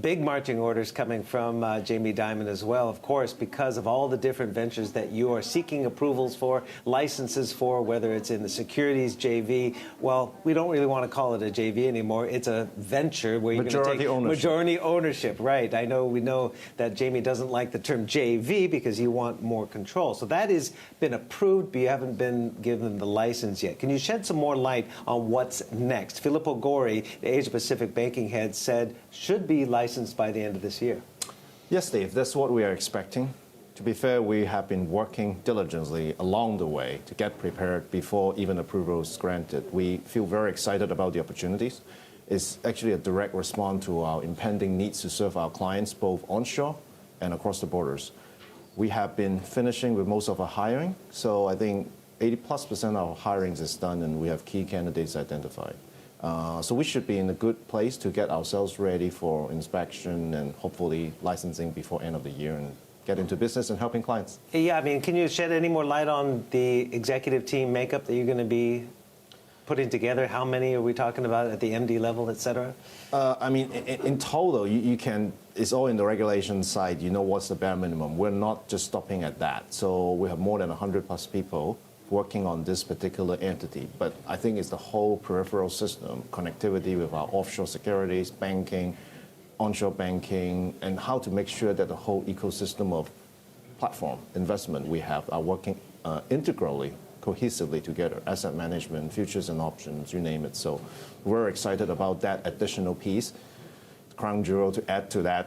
Big marching orders coming from Jamie Dimon as well, of course, because of all the different ventures that you are seeking approvals for, licenses for, whether it's in the securities JV. Well, we don't really want to call it a JV anymore. It's a venture where you're going to take majority ownership. Right. We know that Jamie doesn't like the term JV because you want more control. So that has been approved, but you haven't been given the license yet. Can you shed some more light on what's next? Filippo Gori, the Asia-Pacific banking head, said should be licensed by the end of this year. Yes, Dave, that's what we are expecting. To be fair, we have been working diligently along the way to get prepared before even approval is granted. We feel very excited about the opportunities. It's actually a direct response to our impending needs to serve our clients both onshore and across the borders. We have been finishing with most of our hiring, so I think 80+% of our hirings is done and we have key candidates identified. So we should be in a good place to get ourselves ready for inspection and hopefully licensing before end of the year and get into business and helping clients. Yeah, can you shed any more light on the executive team makeup that you're going to be putting together? How many are we talking about at the MD level, et cetera? In total, you can, it's all in the regulation side. You know what's the bare minimum. We're not just stopping at that. So we have more than 100+ people working on this particular entity, but I think it's the whole peripheral system, connectivity with our offshore securities, banking, onshore banking, and how to make sure that the whole ecosystem of platform investment we have are working integrally, cohesively together, asset management, futures and options, you name it. So we're excited about that additional piece, crown jewel to add to that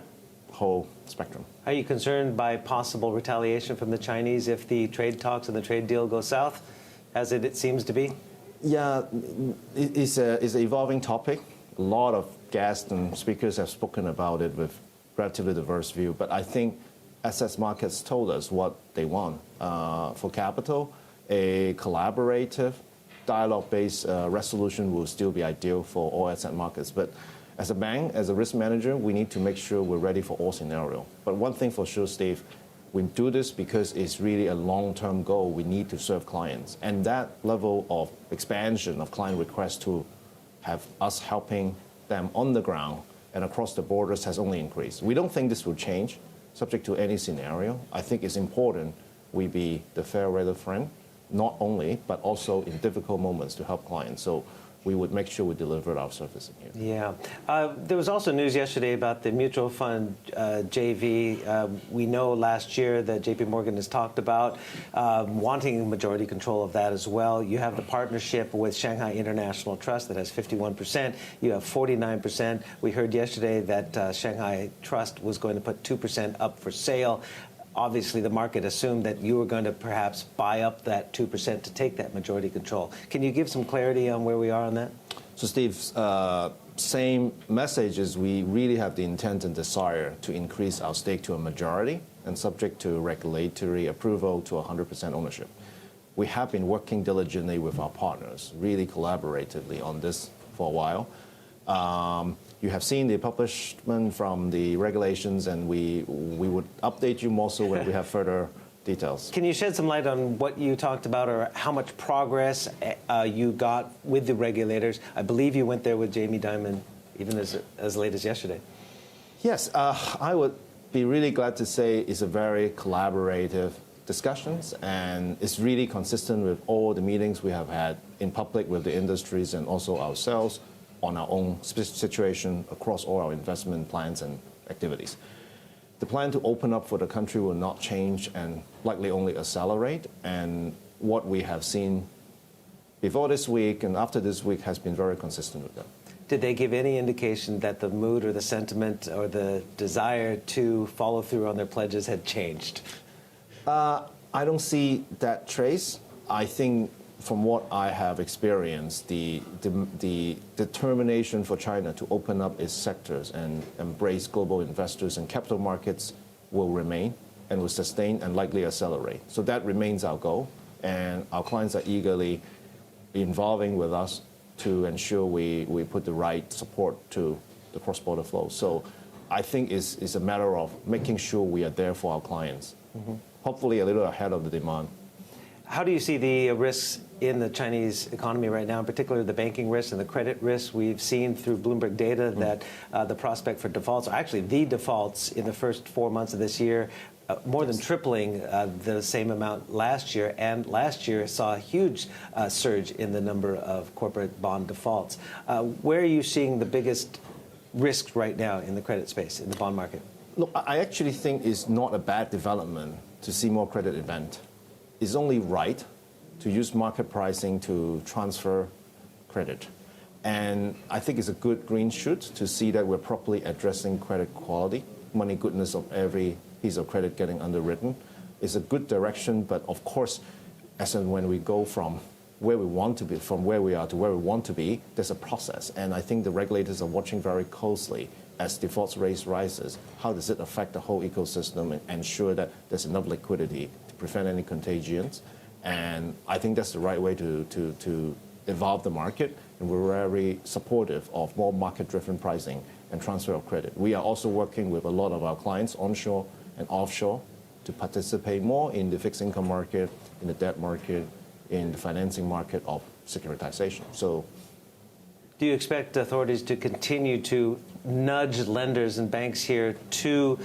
whole spectrum. Are you concerned by possible retaliation from the Chinese if the trade talks and the trade deal go south, as it seems to be? Yeah, it's an evolving topic. A lot of guests and speakers have spoken about it with relatively diverse view, but I think assets markets told us what they want. For capital, a collaborative, dialogue-based resolution will still be ideal for all asset markets. But as a bank, as a risk manager, we need to make sure we're ready for all scenarios. But one thing for sure, Steve, we do this because it's really a long-term goal. We need to serve clients. And that level of expansion of client requests to have us helping them on the ground and across the borders has only increased. We don't think this will change, subject to any scenario. I think it's important we be the fair weather friend, not only, but also in difficult moments to help clients. So we would make sure we delivered our service in here. Yeah. There was also news yesterday about the mutual fund JV. We know last year that JPMorgan has talked about wanting majority control of that as well. You have the partnership with Shanghai International Trust that has 51%. You have 49%. We heard yesterday that Shanghai Trust was going to put 2% up for sale. Obviously, the market assumed that you were going to perhaps buy up that 2% to take that majority control. Can you give some clarity on where we are on that? So, Steve, same message is we really have the intent and desire to increase our stake to a majority and subject to regulatory approval to 100% ownership. We have been working diligently with our partners, really collaboratively on this for a while. You have seen the publishment from the regulations, and we would update you more so when we have further details. Can you shed some light on what you talked about or how much progress you got with the regulators? I believe you went there with Jamie Dimon even as late as yesterday. Yes, I would be really glad to say it's a very collaborative discussions, and it's really consistent with all the meetings we have had in public with the industries and also ourselves on our own situation across all our investment plans and activities. The plan to open up for the country will not change and likely only accelerate. And what we have seen before this week and after this week has been very consistent with them. Did they give any indication that the mood or the sentiment or the desire to follow through on their pledges had changed? I don't see that trace. I think from what I have experienced, the determination for China to open up its sectors and embrace global investors and capital markets will remain and will sustain and likely accelerate. So that remains our goal, and our clients are eagerly involving with us to ensure we put the right support to the cross-border flow. So I think it's a matter of making sure we are there for our clients, hopefully a little ahead of the demand. How do you see the risks in the Chinese economy right now, in particular the banking risks and the credit risks. We've seen through Bloomberg data that the prospect for defaults, actually the defaults in the first 4 months of this year, more than tripling the same amount last year. And last year saw a huge surge in the number of corporate bond defaults. Where are you seeing the biggest risks right now in the credit space, in the bond market? Look, I actually think it's not a bad development to see more credit event. It's only right to use market pricing to transfer credit. And I think it's a good green shoot to see that we're properly addressing credit quality, money goodness of every piece of credit getting underwritten. It's a good direction, but of course, as and when we go from where we want to be, from where we are to where we want to be, there's a process. And I think the regulators are watching very closely as defaults rate rises. How does it affect the whole ecosystem and ensure that there's enough liquidity to prevent any contagions? And I think that's the right way to evolve the market. And we're very supportive of more market-driven pricing and transfer of credit. We are also working with a lot of our clients onshore and offshore to participate more in the fixed income market, in the debt market, in the financing market of securitization. So, do you expect authorities to continue to nudge lenders and banks here to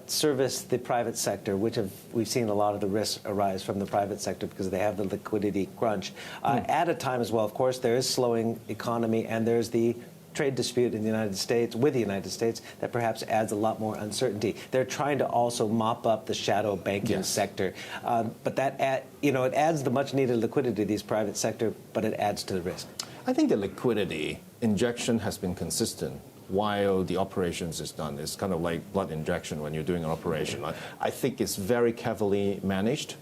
service the private sector, which we've seen a lot of the risks arise from the private sector because they have the liquidity crunch. At a time as well, of course, there is slowing economy and there's the trade dispute in the United States, with the United States, that perhaps adds a lot more uncertainty. They're trying to also mop up the shadow banking sector. But that, it adds the much needed liquidity to these private sector, but it adds to the risk. I think the liquidity injection has been consistent while the operations is done. It's kind of like blood injection when you're doing an operation. I think it's very carefully managed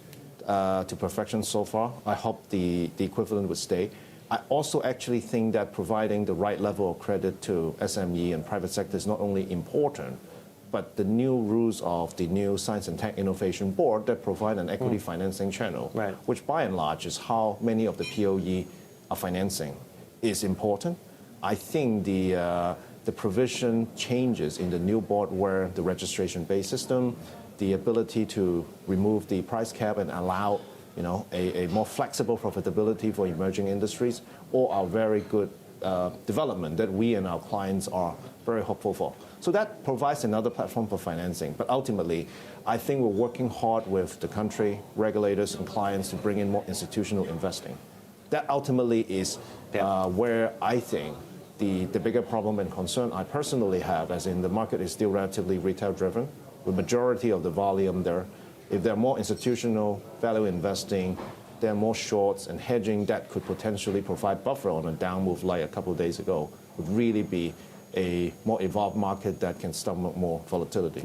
to perfection so far. I hope the equivalent would stay. I also actually think that providing the right level of credit to SME and private sector is not only important, but the new rules of the new Science and Tech Innovation Board that provide an equity financing channel, which by and large is how many of the POE are financing, is important. I think the provision changes in the new board where the registration-based system, the ability to remove the price cap and allow a more flexible profitability for emerging industries, all are very good development that we and our clients are very hopeful for. So that provides another platform for financing. But ultimately, I think we're working hard with the country, regulators, and clients to bring in more institutional investing. That ultimately is where I think the bigger problem and concern I personally have, as in the market is still relatively retail-driven, the majority of the volume there. If there are more institutional value investing, there are more shorts and hedging that could potentially provide buffer on a down move like a couple of days ago, would really be a more evolved market that can stomach more volatility.